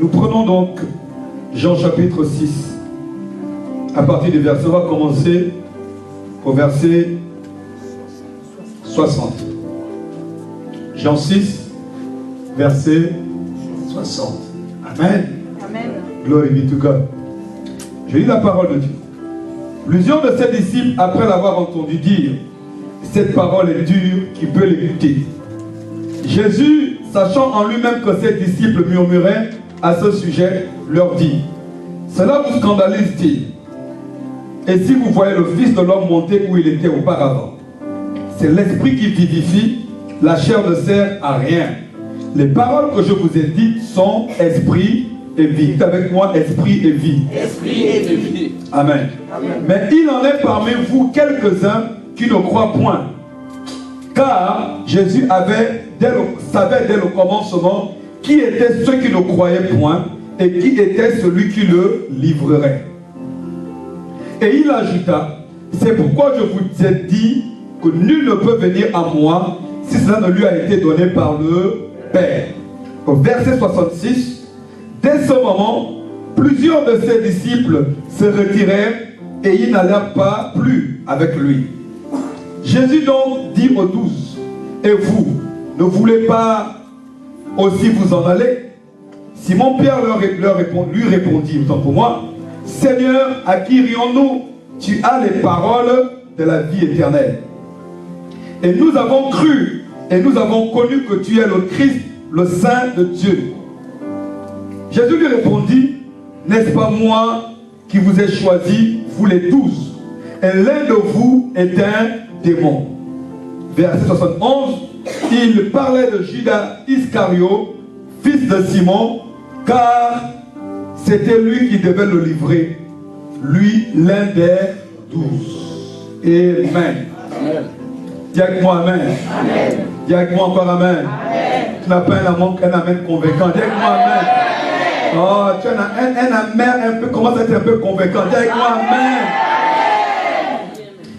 Nous prenons donc Jean chapitre 6. À partir du verset, on va commencer au verset 60. Jean 6, verset 60. Amen. Amen. Glory be to God. Je lis la parole de Dieu. Plusieurs de ses disciples, après l'avoir entendu dire, cette parole est dure, qui peut l'écouter. Jésus, sachant en lui-même que ses disciples murmuraient à ce sujet, leur dit, cela vous scandalise-t-il? Et si vous voyez le Fils de l'homme monter où il était auparavant? C'est l'esprit qui vivifie, la chair ne sert à rien. Les paroles que je vous ai dites sont esprit et vie. Dites avec moi, esprit et vie. Esprit et vie. Amen. Amen. Mais il en est parmi vous quelques-uns qui ne croient point. Car Jésus savait dès le commencement qui étaient ceux qui ne croyaient point et qui était celui qui le livrerait. Et il ajouta, c'est pourquoi je vous ai dit que nul ne peut venir à moi si cela ne lui a été donné par le Père. Au verset 66, dès ce moment, plusieurs de ses disciples se retirèrent et ils n'allèrent pas plus avec lui. Jésus donc dit aux 12, et vous, ne voulez pas aussi vous en aller? Simon-Pierre lui répondit, autant pour moi, Seigneur, à qui irions-nous? Tu as les paroles de la vie éternelle. Et nous avons cru, et nous avons connu que tu es le Christ, le Saint de Dieu. Jésus lui répondit, n'est-ce pas moi qui vous ai choisi, vous les 12, et l'un de vous est un démon. Verset 71, il parlait de Judas Iscario, fils de Simon, car c'était lui qui devait le livrer, lui l'un des 12. Amen. Amen. Dis avec moi Amen. Amen. Dis avec moi encore Amen. Amen. Tu n'as pas un Amen convaincant. Dis avec moi Amen. Oh, tu as un Amen un peu, commence à être un peu convaincant. Dis avec moi Amen.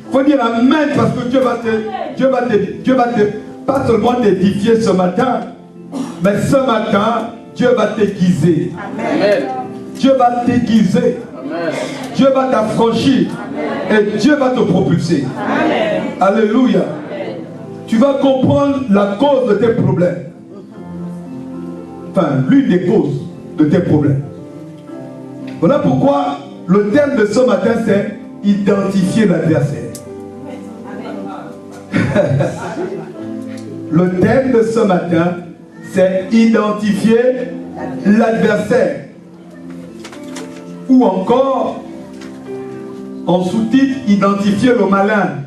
Il faut dire Amen parce que Dieu va te, pas seulement t'édifier ce matin, mais ce matin, Dieu va t'aiguiser. Amen. Dieu va t'aiguiser. Amen. Dieu va t'affranchir. Et Dieu va te propulser. Amen. Alléluia. Amen. Tu vas comprendre la cause de tes problèmes. Enfin, l'une des causes de tes problèmes. Voilà pourquoi le thème de ce matin, c'est identifier l'adversaire. Le thème de ce matin, c'est identifier l'adversaire. Ou encore, en sous-titre, identifier le malin.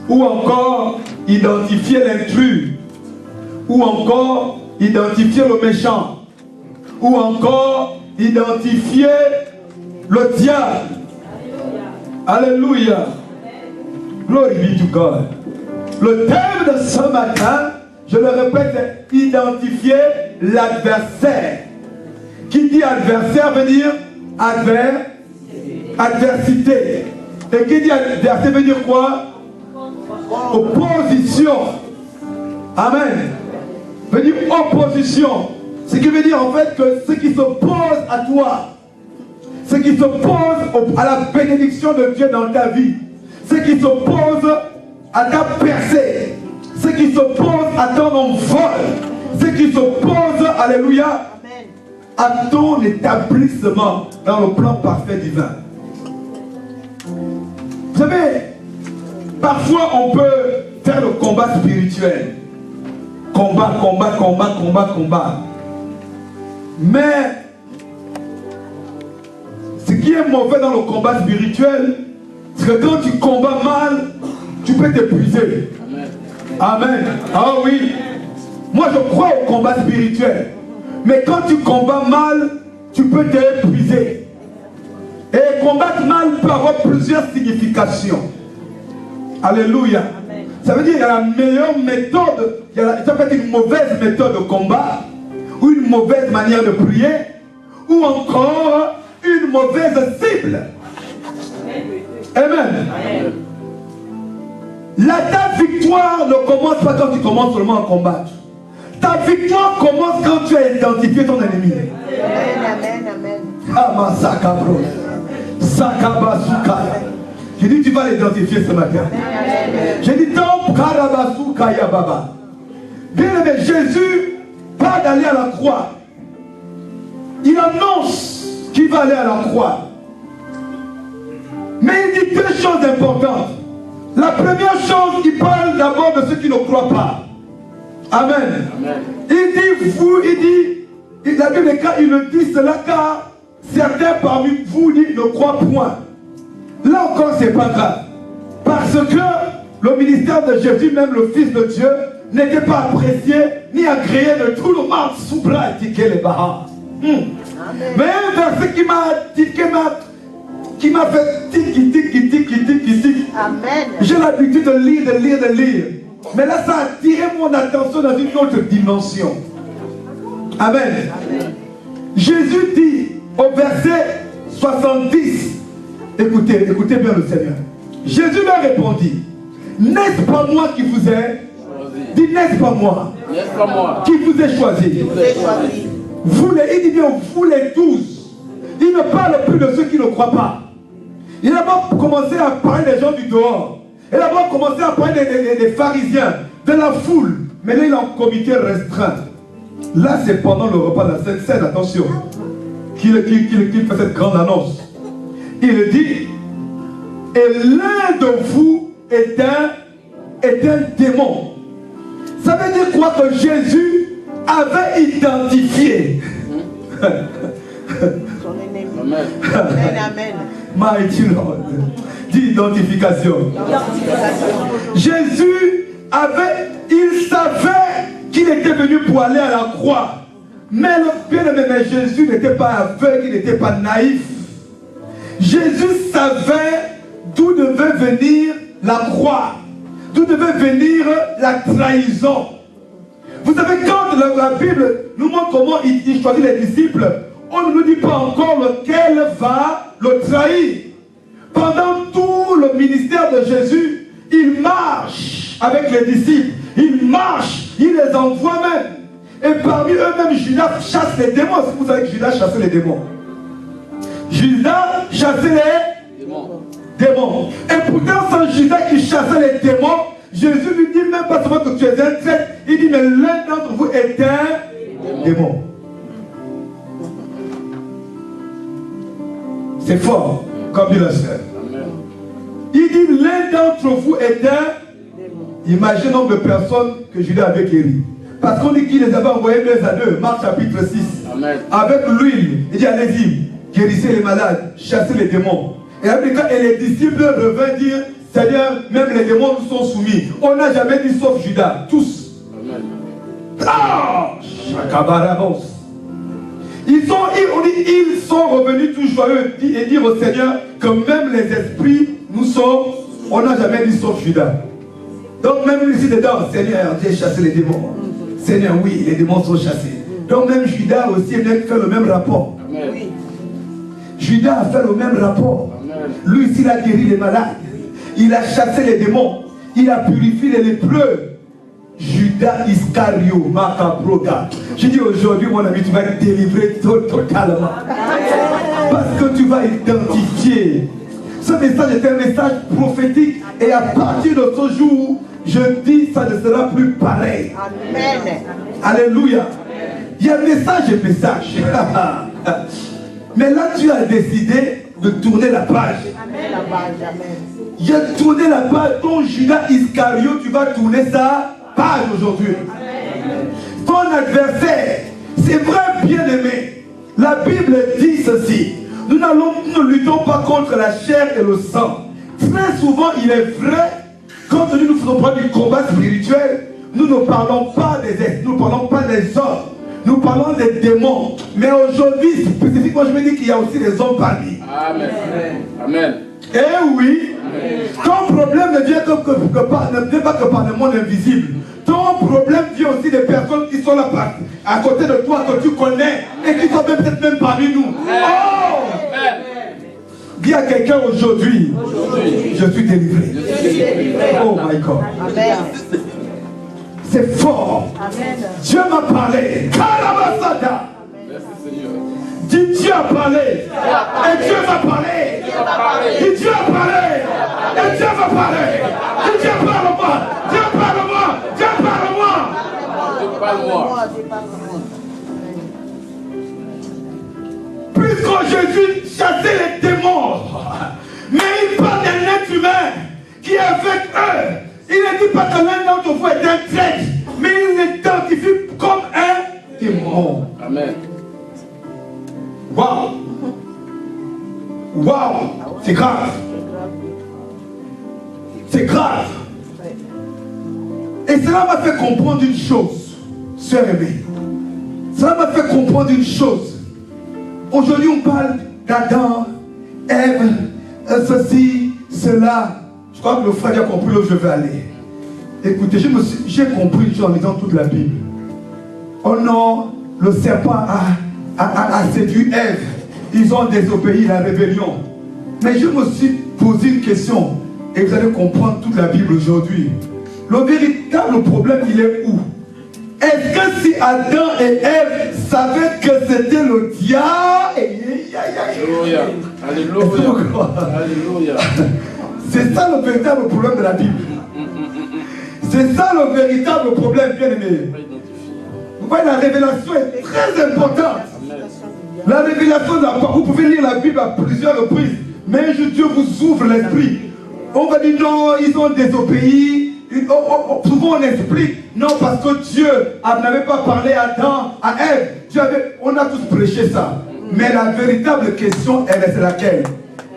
Ou encore, identifier l'intrus. Ou encore, identifier le méchant. Ou encore, identifier le diable. Alléluia. Glory be to God. Le thème de ce matin, je le répète, c'est identifier l'adversaire. Qui dit adversaire veut dire adversité. Et qui dit adversité veut dire quoi? Opposition. Amen. Veut dire opposition. Ce qui veut dire en fait que ce qui s'oppose à toi, ce qui s'oppose à la bénédiction de Dieu dans ta vie, ce qui s'oppose à ta percée, ce qui s'oppose à ton envol, ce qui s'oppose, alléluia, à ton établissement dans le plan parfait divin. Vous savez, parfois on peut faire le combat spirituel. Combat. Mais ce qui est mauvais dans le combat spirituel, c'est que quand tu combats mal, tu peux t'épuiser. Amen. Ah oui. Moi je crois au combat spirituel. Mais quand tu combats mal, tu peux t'épuiser. Et combattre mal peut avoir plusieurs significations. Alléluia. Amen. Ça veut dire qu'il y a la meilleure méthode, ça peut être une mauvaise méthode de combat, ou une mauvaise manière de prier, ou encore une mauvaise cible. Amen. Amen. Ta victoire ne commence pas quand tu commences seulement à combattre. Ta victoire commence quand tu as identifié ton ennemi. Ramasakabro. Sakabasukaya. J'ai dit, tu vas l'identifier ce matin. J'ai dit, Tom Karabasukaya Baba. Bien aimé, Jésus pas d'aller à la croix. Il annonce qu'il va aller à la croix. Mais il dit deux choses importantes. La première chose, il parle d'abord de ceux qui ne croient pas. Amen. Amen. La Bible, quand il me dit cela, car certains parmi vous ne croient point. Là encore, c'est pas grave. Parce que le ministère de Jésus, même le Fils de Dieu, n'était pas apprécié ni agréé de tout le monde. Soubra et tiqué les bahas. Mais un verset qui m'a fait tic. Amen. J'ai l'habitude de lire. Mais là, ça a attiré mon attention dans une autre dimension. Amen. Amen. Jésus dit au verset 70, écoutez bien le Seigneur. Jésus leur répondit, n'est-ce pas moi qui vous ai choisi? Dis, n'est-ce pas moi? N'est-ce pas moi qui vous ai choisi? Il dit bien, vous les 12. Il ne parle plus de ceux qui ne croient pas. Il a d'abord commencé à parler des gens du dehors. Il a d'abord commencé à parler des pharisiens, de la foule. Mais là, il est en comité restreint. Là, c'est pendant le repas de la Sainte Seine, attention, qu'il fait cette grande annonce. Il dit, et l'un de vous est un démon. Ça veut dire quoi? Que Jésus avait identifié. Son ennemi. Amen. Amen. Mighty Lord. Dis identification. Jésus il savait qu'il était venu pour aller à la croix. Mais le bien-aimé Jésus n'était pas aveugle, il n'était pas naïf. Jésus savait d'où devait venir la croix, d'où devait venir la trahison. Vous savez, quand la Bible nous montre comment il choisit les disciples, on ne nous dit pas encore lequel va le trahir. Pendant tout le ministère de Jésus, il marche avec les disciples. Il marche, il les envoie même. Et parmi eux-mêmes, Judas chasse les démons. Est-ce que vous savez que Judas chassait les démons? Judas chassait les démons. Et pourtant, c'est Judas qui chassait les démons. Jésus lui dit même pas seulement que tu es un traître. Il dit, mais l'un d'entre vous est un démon. C'est fort, comme dit la sœur. Il dit, l'un d'entre vous est un démon. Imagine le nombre de personnes que Judas avait guéri. Parce qu'on dit qu'il les avait envoyés 2 à 2, Marc chapitre 6. Amen. Avec l'huile, il dit, allez-y, guérissez les malades, chassez les démons. Et après, quand les disciples revinrent dire, Seigneur, même les démons nous sont soumis. On n'a jamais dit sauf Judas, tous. Amen. Ah, ils sont revenus tout joyeux et dire au Seigneur que même les esprits on n'a jamais dit sauf Judas. Donc même ici dedans, Seigneur, Dieu a chassé les démons. Seigneur, oui, les démons sont chassés. Donc même Judas aussi a fait le même rapport. Amen. Judas a fait le même rapport. Amen. Lui aussi, il a guéri les malades. Il a chassé les démons. Il a purifié les lépreux. Judas Iscario, Macabroga. Je dis aujourd'hui, mon ami, tu vas être délivré totalement. Parce que tu vas identifier. Ce message est un message prophétique. Et à partir de ce jour, je dis, ça ne sera plus pareil. Amen. Alléluia. Il y a message et message. Mais là, tu as décidé de tourner la page. Il a tourné la page. Ton Judas Iscario, tu vas tourner sa page aujourd'hui. Ton adversaire, c'est vrai, bien aimé. La Bible dit ceci. Nous ne luttons pas contre la chair et le sang. Très souvent, il est vrai, quand nous ne faisons pas du combat spirituel, nous ne parlons pas des esprits, nous ne parlons pas des hommes, nous parlons des démons. Mais aujourd'hui, spécifiquement, je me dis qu'il y a aussi des hommes parmi. Amen. Amen. Eh oui, amen. Ton problème ne vient pas que par le monde invisible. Ton problème vient aussi des personnes qui sont là à côté de toi, que tu connais et qui sont peut-être même parmi nous. Oh! Dis à quelqu'un aujourd'hui, je suis délivré. Oh my God. Amen. C'est fort. Amen. Dieu m'a parlé. Karabasada. Dis, Dieu a parlé. quand Jésus chassait les démons, mais il parle d'un être humain qui est avec eux. Il ne dit pas que l'un d'entre vous est un traître, mais il l'identifie comme un démon. Amen. Waouh! Waouh! C'est grave. C'est grave. Et cela m'a fait comprendre une chose, sœur aimée. Cela m'a fait comprendre une chose. Aujourd'hui, on parle d'Adam, Ève, ceci, cela. Je crois que le frère a compris là où je vais aller. Écoutez, j'ai compris une chose en lisant toute la Bible. Oh non, le serpent a séduit Ève. Ils ont désobéi à la rébellion. Mais je me suis posé une question. Et vous allez comprendre toute la Bible aujourd'hui. Le véritable problème, il est où? Est-ce que si Adam et Ève savaient que c'était le diable? Alléluia. Alléluia. Alléluia. C'est ça le véritable problème de la Bible. C'est ça le véritable problème, bien aimé. Vous voyez, la révélation est très importante. La révélation de la parole, vous pouvez lire la Bible à plusieurs reprises, mais Dieu vous ouvre l'esprit. On va dire non, ils ont désobéi. Souvent on explique, non, parce que Dieu n'avait pas parlé à Adam, à Ève. On a tous prêché ça. Mais la véritable question, c'est laquelle?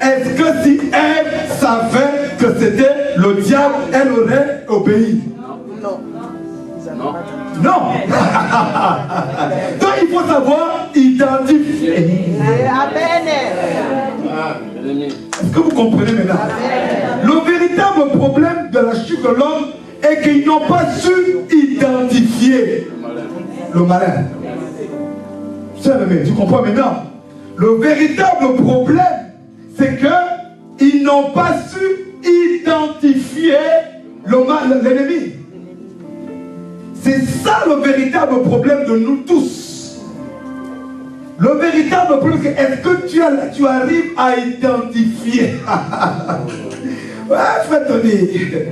Est-ce que si Ève savait que c'était le diable, elle aurait obéi? Non. Non. Non. Donc il faut savoir identifier. Est-ce que vous comprenez maintenant? Le véritable problème de la chute de l'homme est qu'ils n'ont pas su identifier le malin. Tu comprends maintenant? Le véritable problème, c'est qu'ils n'ont pas su identifier l'ennemi. C'est ça le véritable problème de nous tous. Le véritable problème, c'est est-ce que tu arrives à identifier? Ouais, je vais te dire.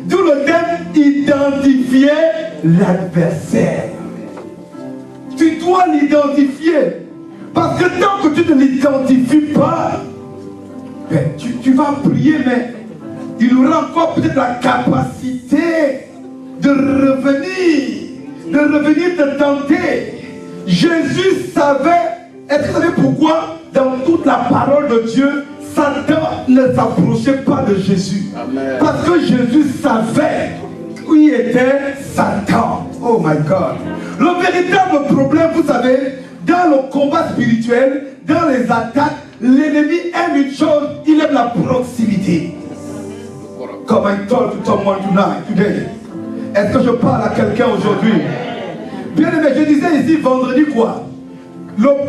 D'où le thème, identifier l'adversaire. Tu dois l'identifier. Parce que tant que tu ne l'identifies pas, tu vas prier, mais il aura encore peut-être la capacité de revenir te tenter. Jésus savait, est-ce que vous savez pourquoi dans toute la parole de Dieu, Satan ne s'approchait pas de Jésus? Amen. Parce que Jésus savait qui était Satan. Oh my God. Le véritable problème, vous savez, dans le combat spirituel, dans les attaques, l'ennemi aime une chose, il aime la proximité. Comme I told to someone today. Est-ce que je parle à quelqu'un aujourd'hui? Bien aimé, je disais ici vendredi quoi?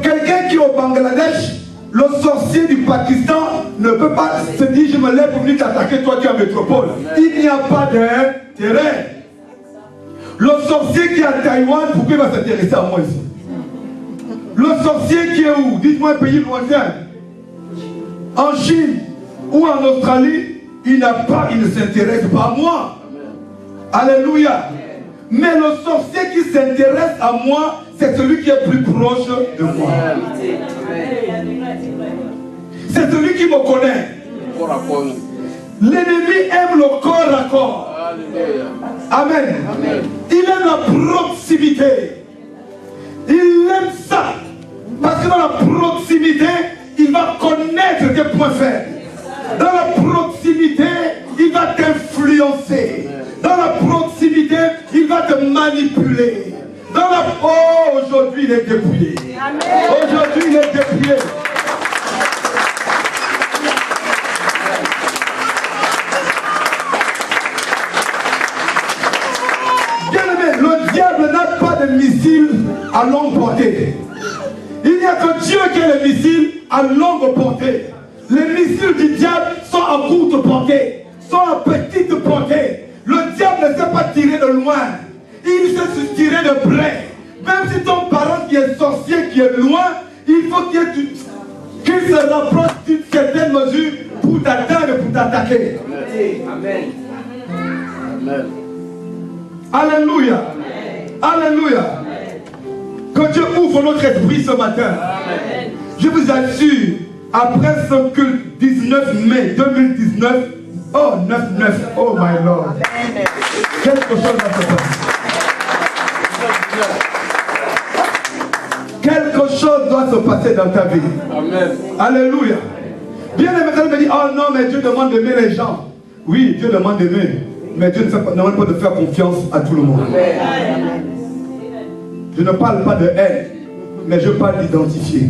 Quelqu'un qui est au Bangladesh, le sorcier du Pakistan ne peut pas se dire je me lève pour venir t'attaquer, toi tu es en métropole. Il n'y a pas d'intérêt. Le sorcier qui est à Taïwan, pourquoi il va s'intéresser à moi ici? Le sorcier qui est où? Dites-moi un pays lointain. En Chine ou en Australie, il ne s'intéresse pas à moi. Alléluia. Mais le sorcier qui s'intéresse à moi, c'est celui qui est plus proche de moi. C'est celui qui me connaît. L'ennemi aime le corps à corps. Amen. Il aime la proximité. Il aime ça. Parce que dans la proximité, il va connaître tes points faibles. Dans la proximité, il va t'influencer. Dans la proximité, il va te manipuler. Oh, aujourd'hui, il est dépouillé. Aujourd'hui, il est dépouillé. Bien aimé, le diable n'a pas de missile à longue portée. Il n'y a que Dieu qui a les missiles à longue portée. Les missiles du diable sont à courte portée, sont à petite portée. Le diable ne sait pas tirer de loin. Il sait se tirer de près. Même si ton parent qui est sorcier, qui est loin, il faut qu'il se rapproche d'une certaine mesure pour t'atteindre et pour t'attaquer. Amen. Amen. Alléluia. Amen. Alléluia. Que Dieu ouvre notre esprit ce matin. Amen. Je vous assure, après ce culte 19 mai 2019, oh 9-9, oh my Lord, quelque chose va se passer. Quelque chose doit se passer dans ta vie. Amen. Alléluia. Bien aimé, quelqu'un me dit, oh non, mais Dieu demande d'aimer les gens. Oui, Dieu demande d'aimer. Mais Dieu ne demande pas de faire confiance à tout le monde. Amen. Je ne parle pas de haine, mais je parle d'identifier.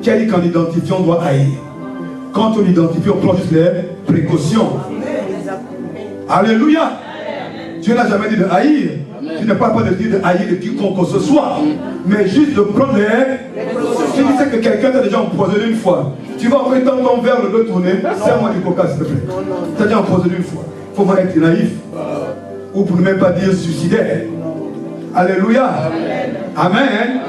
Qui a dit qu'en identifiant, on doit haïr? Quand on identifie, on prend juste les précautions. Alléluia. Dieu n'a jamais dit de haïr. Je ne parle pas de dire de haïr de quiconque que ce soit, mais juste de prendre les précautions. Si tu sais que quelqu'un t'a déjà empoisonné une fois, tu vas envoyer ton verre le dos tourné, serre-moi du coca s'il te plaît. Tu as déjà empoisonné une fois. Il faut pas être naïf. Ou pour ne même pas dire suicidaire. Alléluia. Amen.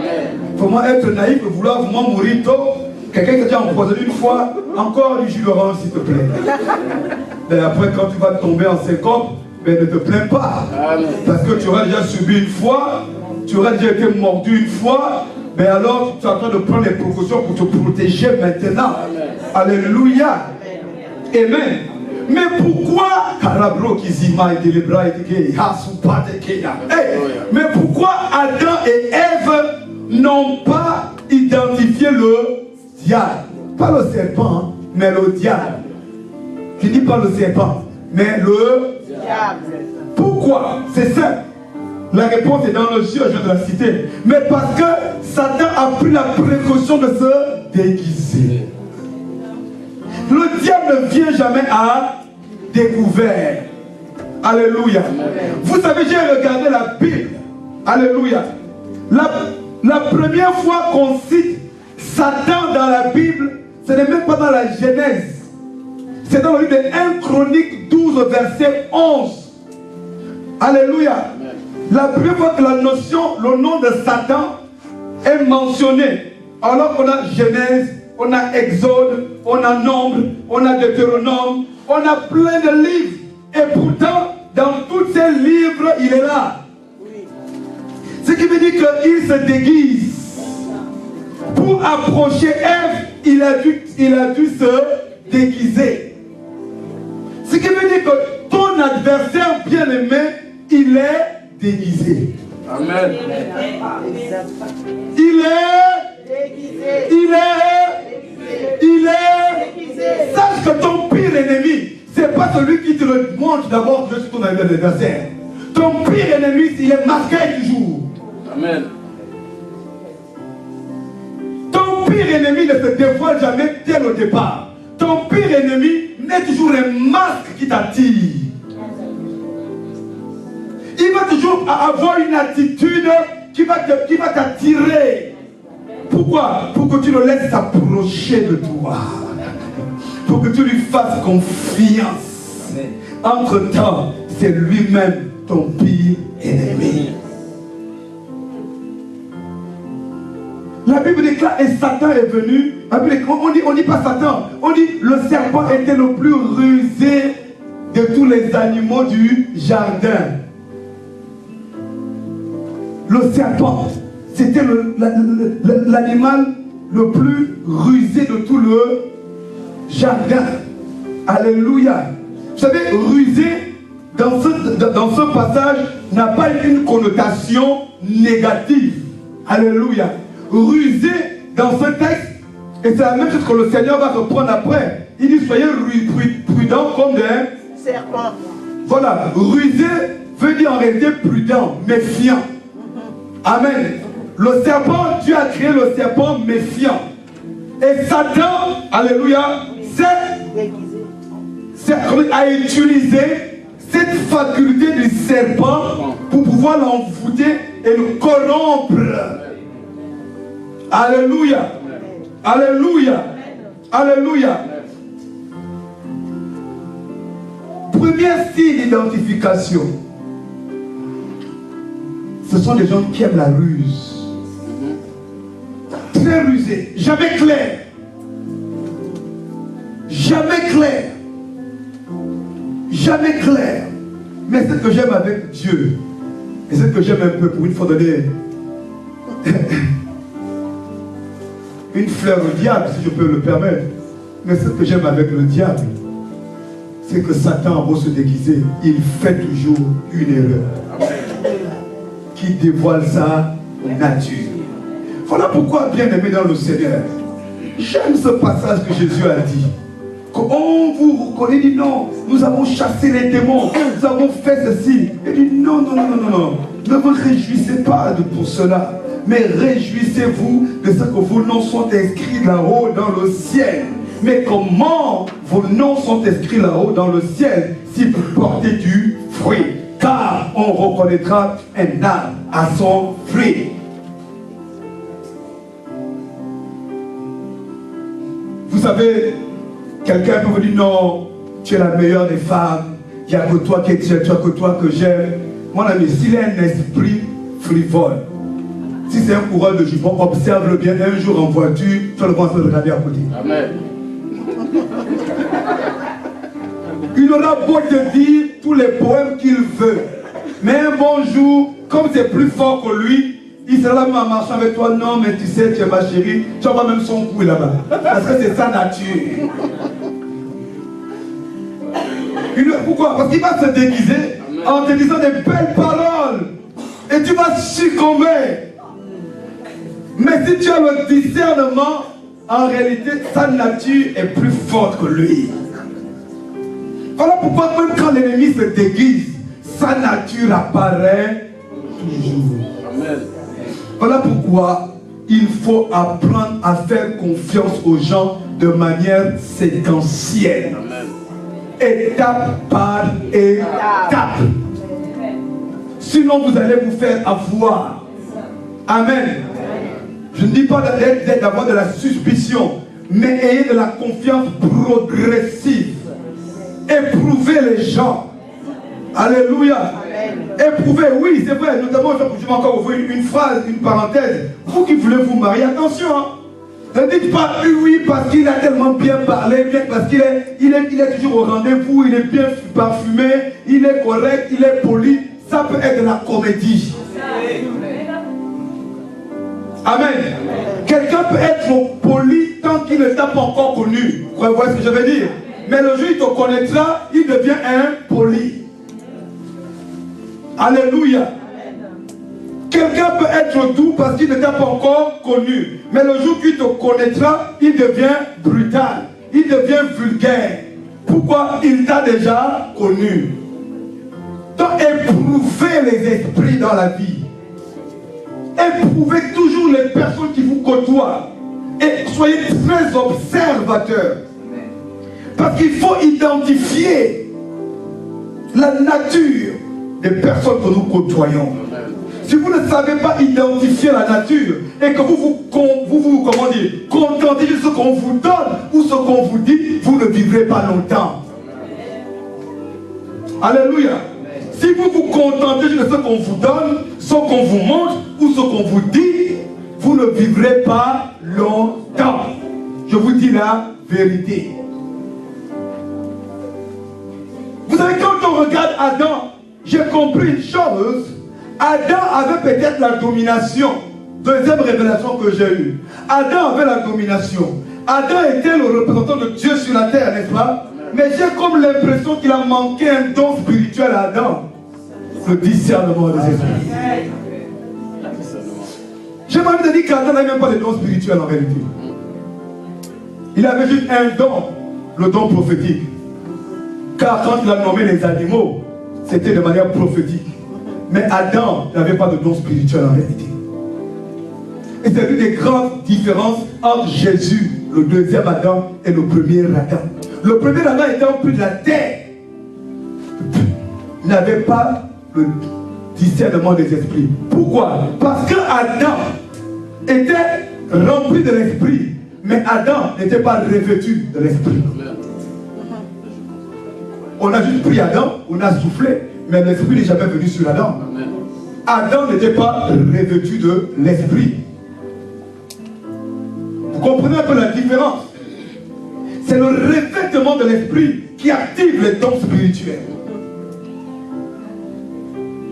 Il faut pas être naïf et vouloir vraiment mourir tôt. Quelqu'un qui a déjà empoisonné une fois, encore du jus d'orange s'il te plaît. Et après quand tu vas tomber en syncope, mais ne te plains pas. Parce que tu auras déjà subi une fois, tu auras déjà été mordu une fois, mais alors tu es en train de prendre les précautions pour te protéger maintenant. Alléluia. Amen. Mais pourquoi mais pourquoi Adam et Ève n'ont pas identifié le diable? Pas le serpent, mais le diable. Je dis pas le serpent, mais le diable. Pourquoi? C'est simple. La réponse est dans le jeu, je viens de la citer. Mais parce que Satan a pris la précaution de se déguiser. Le diable ne vient jamais à découvert. Alléluia. Vous savez, j'ai regardé la Bible. Alléluia. La première fois qu'on cite Satan dans la Bible, ce n'est même pas dans la Genèse. C'est dans le livre de 1 Chronique 12, verset 11. Alléluia. La première fois que la notion, le nom de Satan est mentionné, alors qu'on a Genèse, on a Exode, on a Nombre, on a Deutéronome, on a plein de livres. Et pourtant, dans tous ces livres, il est là. Ce qui veut dire qu'il se déguise. Pour approcher Ève, il a dû se déguiser. Ce qui veut dire que ton adversaire bien-aimé, il est déguisé. Amen. Il est. Sache que ton pire ennemi, c'est pas celui qui te le montre d'abord que je suis ton adversaire. Ton pire ennemi, il est masqué toujours. Amen. Ton pire ennemi ne se dévoile jamais dès le départ. Ton pire ennemi met toujours un masque qui t'attire. Il va toujours avoir une attitude qui va t'attirer. Pourquoi? Pour que tu le laisses s'approcher de toi. Pour que tu lui fasses confiance. Entre-temps, c'est lui-même ton pire ennemi. La Bible déclare, et Satan est venu. On dit pas Satan, on dit le serpent était le plus rusé de tous les animaux du jardin. Le serpent, c'était l'animal le plus rusé de tout le jardin. Alléluia. Vous savez, rusé, dans ce passage, n'a pas une connotation négative. Alléluia. Rusé, dans ce texte, et c'est la même chose que le Seigneur va reprendre après. Il dit, soyez prudents comme des serpents. Voilà, rusé veut dire en réalité prudent, méfiant. Amen. Le serpent, Dieu a créé le serpent méfiant. Et Satan, alléluia, a utilisé cette faculté du serpent pour pouvoir l'envoûter et le corrompre. Alléluia. Alléluia. Alléluia. Premier signe d'identification. Ce sont des gens qui aiment la ruse. Très rusés. Jamais clair. Jamais clair. Jamais clair. Mais ce que j'aime avec Dieu, et ce que j'aime un peu pour une fois donner une fleur au diable, si je peux le permettre. Mais ce que j'aime avec le diable, c'est que Satan a beau se déguiser, il fait toujours une erreur qui dévoile sa nature. Voilà pourquoi, bien aimé dans le Seigneur, j'aime ce passage que Jésus a dit. On vous reconnaît, il dit non, nous avons chassé les démons, nous avons fait ceci. Il dit non, non, non, non, non, ne vous réjouissez pas pour cela, mais réjouissez-vous de ce que vos noms sont inscrits là-haut dans le ciel. Mais comment vos noms sont inscrits là-haut dans le ciel si vous portez du fruit? Car on reconnaîtra un arbre à son fruit. Vous savez, quelqu'un peut vous dire non, tu es la meilleure des femmes, il n'y a que toi qui es, tu as que toi que j'aime. Mon ami, s'il a un esprit frivole, si c'est un coureur de jupon, observe-le bien. Un jour en voiture, tu vas le voir se regarder à côté. Amen. Il aura beau te dire tous les poèmes qu'il veut, mais un bon jour, comme c'est plus fort que lui, il sera là même en marchant avec toi. Non, mais tu sais, tu es ma chérie, tu vois même son cou là-bas. Parce que c'est sa nature. Pourquoi? Parce qu'il va se déguiser en te disant des belles paroles. Et tu vas succomber. Mais si tu as le discernement, en réalité, sa nature est plus forte que lui. Voilà pourquoi même quand l'ennemi se déguise, sa nature apparaît toujours. Amen. Voilà pourquoi il faut apprendre à faire confiance aux gens de manière séquentielle. Amen. Étape par étape. Sinon vous allez vous faire avoir. Amen. Je ne dis pas d'avoir de la suspicion, mais ayez de la confiance progressive. Éprouvez les gens. Alléluia. Éprouvez, oui, c'est vrai. Notamment, je vais encore ouvrir une phrase, une parenthèse. Vous qui voulez vous marier, attention. Hein. Ne dites pas oui parce qu'il a tellement bien parlé, bien parce qu'il est toujours au rendez-vous, il est bien parfumé, il est correct, il est poli. Ça peut être de la comédie. Amen. Quelqu'un peut être poli tant qu'il ne t'a pas encore connu. Vous voyez ce que je veux dire? Mais le jour où il te connaîtra, il devient impoli. Alléluia. Quelqu'un peut être doux parce qu'il ne t'a pas encore connu. Mais le jour qu'il te connaîtra, il devient brutal. Il devient vulgaire. Pourquoi? Il t'a déjà connu. Donc éprouvez les esprits dans la vie. Éprouvez toujours les personnes qui vous côtoient. Et soyez très observateurs. Parce qu'il faut identifier la nature des personnes que nous côtoyons. Si vous ne savez pas identifier la nature et que vous comment dire, contentez de ce qu'on vous donne ou ce qu'on vous dit, vous ne vivrez pas longtemps. Alléluia. Si vous vous contentez de ce qu'on vous donne, ce qu'on vous montre ou ce qu'on vous dit, vous ne vivrez pas longtemps. Je vous dis la vérité. Vous savez, quand on regarde Adam, j'ai compris une chose. Adam avait peut-être la domination. Deuxième révélation que j'ai eue. Adam avait la domination. Adam était le représentant de Dieu sur la terre, n'est-ce pas? Mais j'ai comme l'impression qu'il a manqué un don spirituel à Adam. Le discernement des esprits. J'ai envie de dire qu'Adam n'avait même pas de don spirituel en réalité. Il avait juste un don, le don prophétique. Car quand il a nommé les animaux, c'était de manière prophétique. Mais Adam n'avait pas de don spirituel en réalité. Et c'est l'une des grandes différences entre Jésus, le deuxième Adam, et le premier Adam. Le premier Adam était au plus de la terre. Il n'avait pas le discernement des esprits. Pourquoi? Parce que Adam était rempli de l'esprit, mais Adam n'était pas revêtu de l'esprit. On a juste pris Adam, on a soufflé, mais l'esprit n'est jamais venu sur Adam. Adam n'était pas revêtu de l'esprit. Vous comprenez un peu la différence? C'est le revêtement de l'esprit qui active les dons spirituels.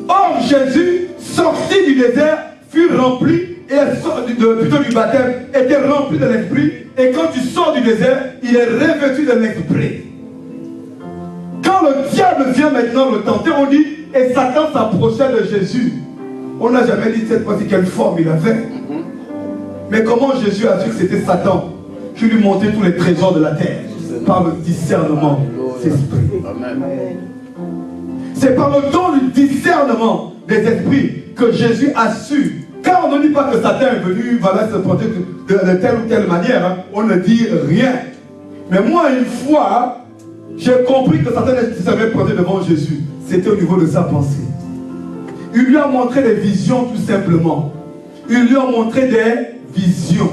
Or, Jésus, sorti du désert, fut rempli plutôt du baptême, était rempli de l'esprit. Et quand tu sors du désert, il est revêtu de l'esprit. Quand le diable vient maintenant le tenter, on dit, et Satan s'approchait de Jésus. On n'a jamais dit cette fois-ci quelle forme il avait. Mais comment Jésus a su que c'était Satan qui lui montrait tous les trésors de la terre? Par le discernement des esprits. C'est par le don du discernement des esprits que Jésus a su. Car on ne dit pas que Satan est venu voilà, se porter de telle ou telle manière. Hein. On ne dit rien. Mais moi, une fois, j'ai compris que Satan s'avait porté devant Jésus. C'était au niveau de sa pensée. Il lui a montré des visions tout simplement. Il lui a montré des visions.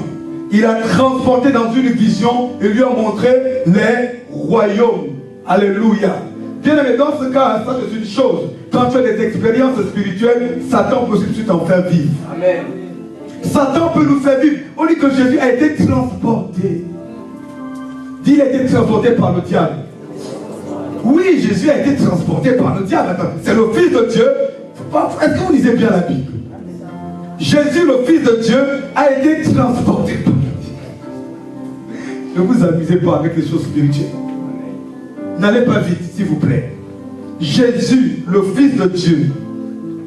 Il a transporté dans une vision, il lui a montré les royaumes. Alléluia. Bien aimé, dans ce cas, ça c'est une chose. Quand tu as des expériences spirituelles, Satan peut tout de suite en faire vivre. Amen. Satan peut nous faire vivre. On dit que Jésus a été transporté. Dis, il a été transporté par le diable. Oui, Jésus a été transporté par le diable. C'est le Fils de Dieu. Est-ce que vous lisez bien la Bible? Jésus, le Fils de Dieu, a été transporté par le diable. Ne vous amusez pas avec les choses spirituelles. N'allez pas vite, s'il vous plaît. Jésus, le Fils de Dieu,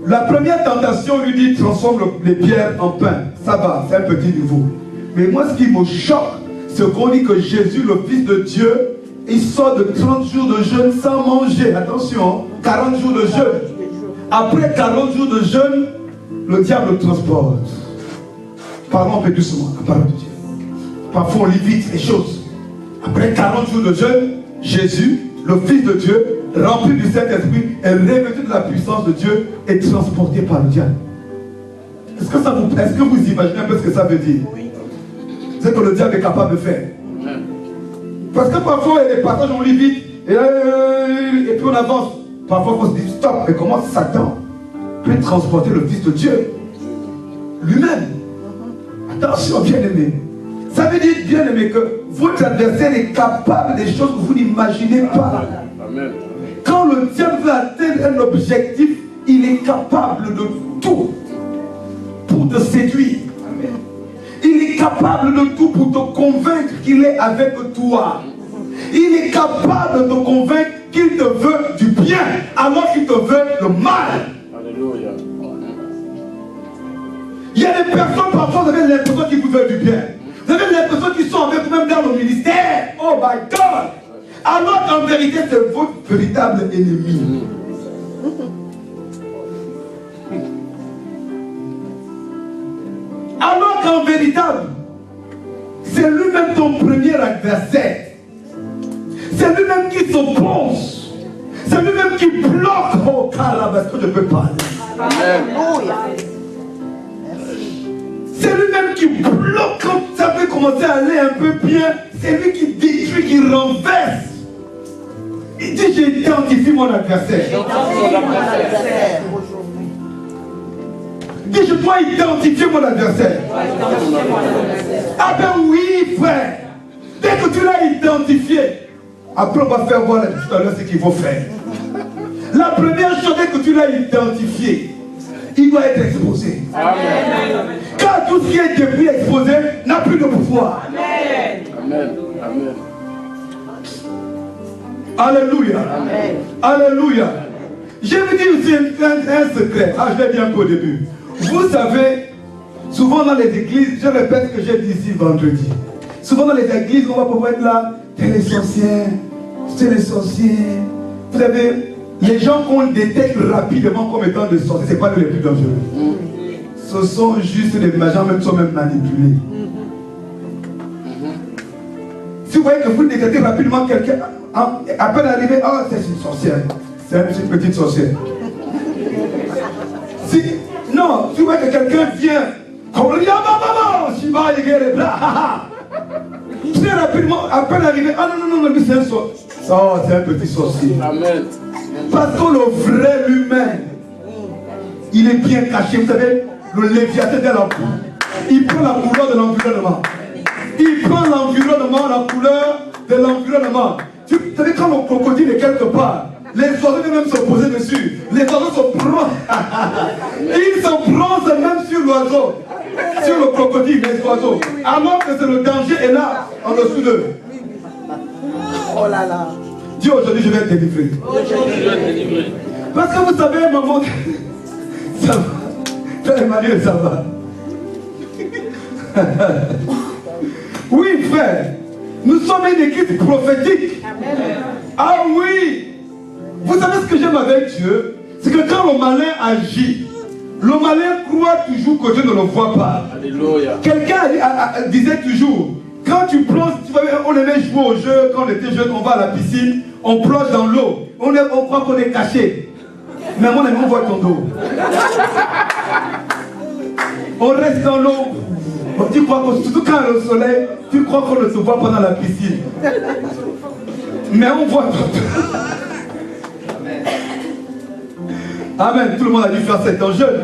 la première tentation lui dit transforme les pierres en pain. Ça va, c'est un petit niveau. Mais moi, ce qui me choque, c'est qu'on dit que Jésus, le Fils de Dieu, il sort de 30 jours de jeûne sans manger. Attention, 40 jours de jeûne. Après 40 jours de jeûne, le diable le transporte. Parlons un peu doucement, la parole de Dieu. Parfois, on lit vite les choses. Après 40 jours de jeûne, Jésus, le Fils de Dieu, rempli du Saint-Esprit, est revêtu de la puissance de Dieu et transporté par le diable. Est-ce que vous imaginez un peu ce que ça veut dire? Oui. C'est que le diable est capable de faire. Parce que parfois, il y a des passages, on lit vite, et puis on avance. Parfois, il faut se dire, stop, mais comment Satan peut transporter le Fils de Dieu lui-même? Attention, bien-aimé. Ça veut dire, bien-aimé, que votre adversaire est capable des choses que vous n'imaginez pas. Amen. Quand le diable veut atteindre un objectif, il est capable de tout pour te séduire. Amen. Il est capable de tout pour te convaincre qu'il est avec toi. Il est capable de te convaincre qu'il te veut du bien alors qu'il te veut le mal. Alléluia. Il y a des personnes, parfois, vous avez l'impression qu'ils vous veulent du bien. Vous avez l'impression qu'ils sont avec vous même dans le ministère. Oh my God! Alors qu'en vérité, c'est votre véritable ennemi. Alors qu'en véritable, c'est lui-même ton premier adversaire. C'est lui-même qui s'oppose. C'est lui-même qui bloque. Oh, caramba, est-ce que je peux parler? Alléluia. C'est lui-même qui bloque quand ça peut commencer à aller un peu bien. C'est lui qui détruit, qui renverse. Il dit, j'ai identifié mon adversaire. Il dit, je dois identifier mon adversaire. Ah ben oui, frère. Dès que tu l'as identifié, après on va faire voir tout à l'heure ce qu'il faut faire. La première chose, dès que tu l'as identifié, il doit être exposé. Amen. Car tout ce qui est depuis exposé n'a plus de pouvoir. Amen. Amen. Amen. Alléluia. Amen. Alléluia. Je vous dis aussi un secret. Ah, je l'ai dit un peu au début. Vous savez, souvent dans les églises, je répète ce que j'ai dit ici vendredi. Souvent dans les églises, on va pouvoir être là, t'es les sorciers, c'est les sorciers. Vous savez, les gens qu'on détecte rapidement comme étant des sorciers, ce n'est pas les plus dangereux. Ce sont juste des gens même sont même manipulés. Si vous voyez que vous détectez rapidement quelqu'un, à peine arrivé, oh c'est une sorcière, c'est une petite sorcière. Non, si vous voyez que quelqu'un vient, très rapidement, à peine arrivé, ah non, lui c'est un sorcier. Oh, c'est un petit sorcier. Amen. Parce que le vrai lui-même, il est bien caché. Vous savez, le Léviathan de la cour. Il prend la couleur de l'environnement. Il prend l'environnement, la couleur de l'environnement. Vous savez, quand le crocodile est quelque part, les oiseaux viennent même se poser dessus. Les oiseaux se bronzent. Ils se bronzent même sur l'oiseau. sur le crocodile, les oiseaux. Alors que c'est le danger est là, en dessous d'eux. Oh là là. Dis aujourd'hui, je vais être délivré. Parce que vous savez, maman, ça va. Frère Emmanuel, ça va. Oui, frère. Nous sommes une équipe prophétique. Ah oui. Vous savez ce que j'aime avec Dieu? C'est que quand le malin agit, le malin croit toujours que Dieu ne le voit pas. Alléluia. Quelqu'un disait toujours, quand tu plonges, on aimait jouer au jeu, quand on était jeune, on va à la piscine, on plonge dans l'eau, on croit qu'on est caché. Mais mon ami, on voit ton dos. On reste dans l'eau. Tu crois que, surtout quand il y a le soleil, tu crois qu'on ne se voit pas dans la piscine. Mais on voit ton dos. Amen. Tout le monde a dû faire 7 ans jeune.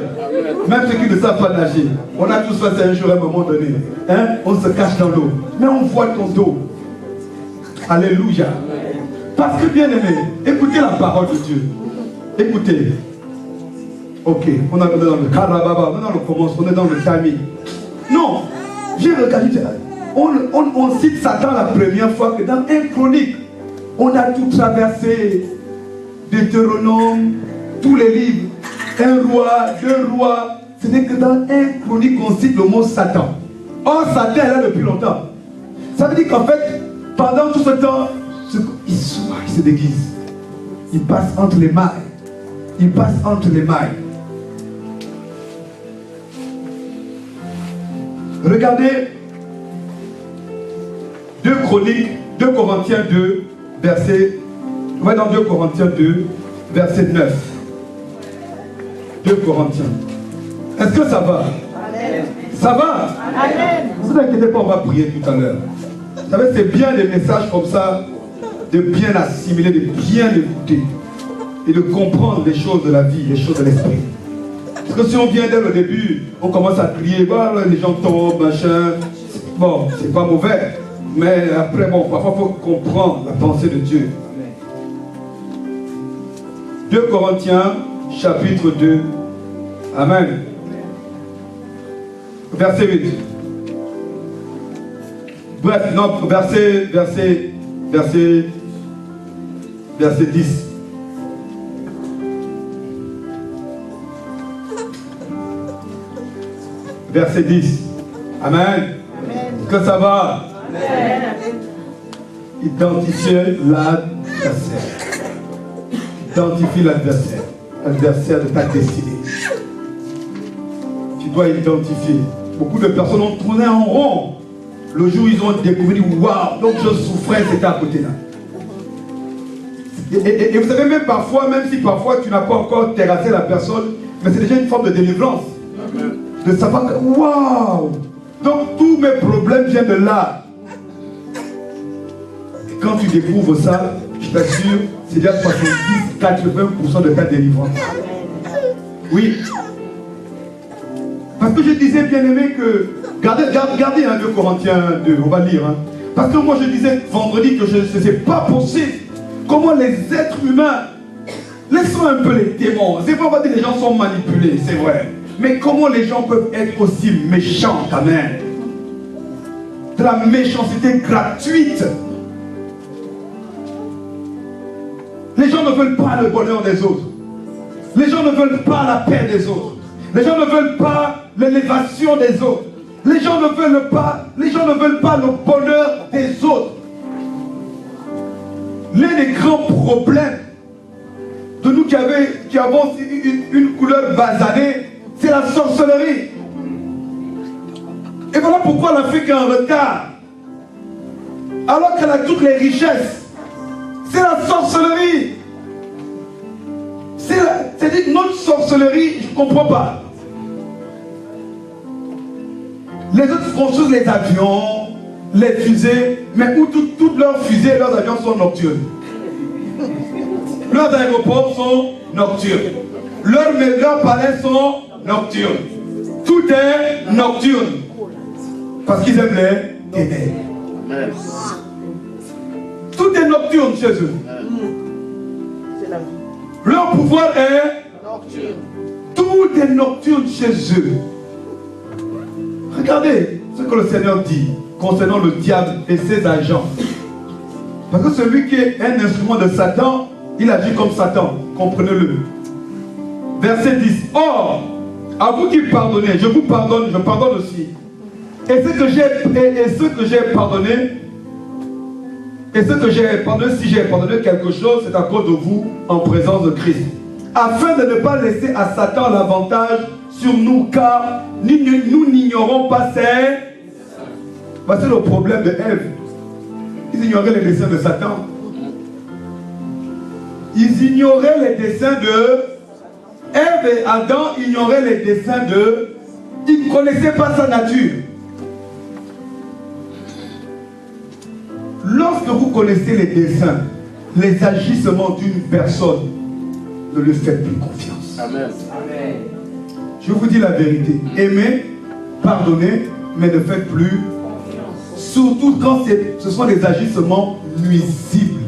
Même ceux qui ne savent pas nager. On a tous fait ça un jour à un moment donné. Hein? On se cache dans l'eau. Mais on voit ton dos. Alléluia. Parce que bien aimé, écoutez la parole de Dieu. Écoutez. Ok, on est dans le carababa, on est dans le commence, on est dans le timing. Non, j'ai regardé. On cite Satan la première fois que dans un chronique, on a tout traversé. Deutéronome, tous les livres, un roi, 2 rois. Ce n'est que dans un chronique qu'on cite le mot Satan. Or, Satan est là depuis longtemps. Ça veut dire qu'en fait, pendant tout ce temps, il se déguise. Il passe entre les mailles. Il passe entre les mailles. Regardez 2 Corinthiens 2, verset. On va dans 2 Corinthiens 2, verset 9. 2 Corinthiens. Est-ce que ça va? Amen. Ça va? Amen. Ne vous inquiétez pas, on va prier tout à l'heure. Vous savez, c'est bien des messages comme ça, de bien assimiler, de bien écouter et de comprendre les choses de la vie, les choses de l'esprit. Parce que si on vient dès le début, on commence à crier, voilà, les gens tombent, machin. Bon, c'est pas mauvais. Mais après, bon, parfois, il faut comprendre la pensée de Dieu. 2 Corinthiens, chapitre 2. Amen. Verset 8. Bref, non, verset 10. Verset 10. Amen. Est-ce que ça va? Amen. Identifiez l'adversaire. Identifie l'adversaire. L'adversaire de ta destinée. Tu dois identifier. Beaucoup de personnes ont tourné en rond. Le jour où ils ont découvert, waouh, donc je souffrais, c'était à côté là. Et vous savez, même parfois, même si parfois tu n'as pas encore terrassé la personne, mais c'est déjà une forme de délivrance. Amen. De savoir que, waouh, donc tous mes problèmes viennent de là. Et quand tu découvres ça, je t'assure, c'est déjà 70-80% de ta délivrance. Oui. Parce que je disais, bien aimé, que regardez 2 Corinthiens 2, on va lire. Hein. Parce que moi je disais vendredi que c'est pas possible. Comment les êtres humains, laissons un peu les démons. C'est pas dire que les gens sont manipulés, c'est vrai. Mais comment les gens peuvent être aussi méchants quand même? De la méchanceté gratuite. Les gens ne veulent pas le bonheur des autres. Les gens ne veulent pas la paix des autres. Les gens ne veulent pas l'élévation des autres. Les gens ne veulent pas le bonheur des autres. L'un des grands problèmes de nous qui avons une couleur basanée, c'est la sorcellerie. Et voilà pourquoi l'Afrique est en retard. Alors qu'elle a toutes les richesses. C'est la sorcellerie. C'est-à-dire notre sorcellerie, je ne comprends pas. Les autres construisent les avions, les fusées, mais où toutes leurs fusées et leurs avions sont nocturnes. Leurs aéroports sont nocturnes. Leurs méga palais sont nocturnes. Tout est nocturne. Parce qu'ils aiment les ténèbres. Tout est nocturne chez eux. Leur pouvoir est nocturne. Tout est nocturne chez eux. Regardez ce que le Seigneur dit concernant le diable et ses agents. Parce que celui qui est un instrument de Satan, il agit comme Satan. Comprenez-le. Verset 10. Or, à vous qui pardonnez, je vous pardonne, je pardonne aussi. Et ce que j'ai pardonné, si j'ai pardonné quelque chose, c'est à cause de vous en présence de Christ. Afin de ne pas laisser à Satan l'avantage sur nous, car nous n'ignorons pas ses... C'est le problème de Ève. Ils ignoraient les desseins de Satan. Ils ignoraient les desseins de... Ève et Adam ignoraient les desseins de... Ils ne connaissaient pas sa nature. Lorsque vous connaissez les desseins, les agissements d'une personne, ne lui faites plus confiance. Amen. Je vous dis la vérité. Aimez, pardonnez, mais ne faites plus confiance. Surtout quand ce sont des agissements nuisibles.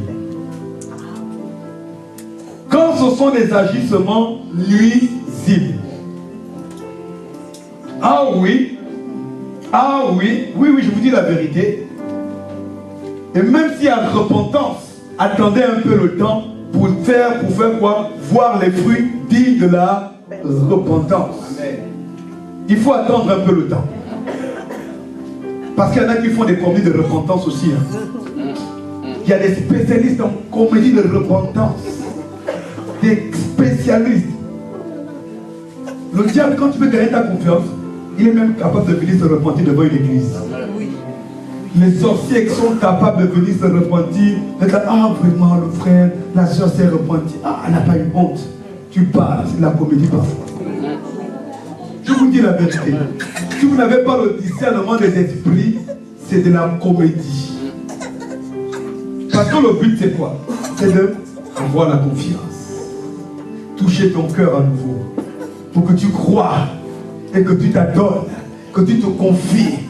Quand ce sont des agissements nuisibles. Ah oui, je vous dis la vérité. Et même s'il y a repentance, attendez un peu le temps pour faire quoi? Voir les fruits dignes de la repentance. Amen. Il faut attendre un peu le temps. Parce qu'il y en a qui font des comédies de repentance aussi. Il y a des spécialistes en comédie de repentance. Des spécialistes. Le diable, quand tu veux gagner ta confiance, il est même capable de venir se repentir devant une église. Les sorciers qui sont capables de venir se repentir, de dire, ah vraiment le frère, la soeur s'est repentie, ah elle n'a pas eu honte. Tu parles, c'est de la comédie parfois. Je vous dis la vérité. Si vous n'avez pas le discernement des esprits, c'est de la comédie. Parce que le but c'est quoi? C'est d'avoir la confiance. Toucher ton cœur à nouveau. Pour que tu crois et que tu t'adonnes, que tu te confies.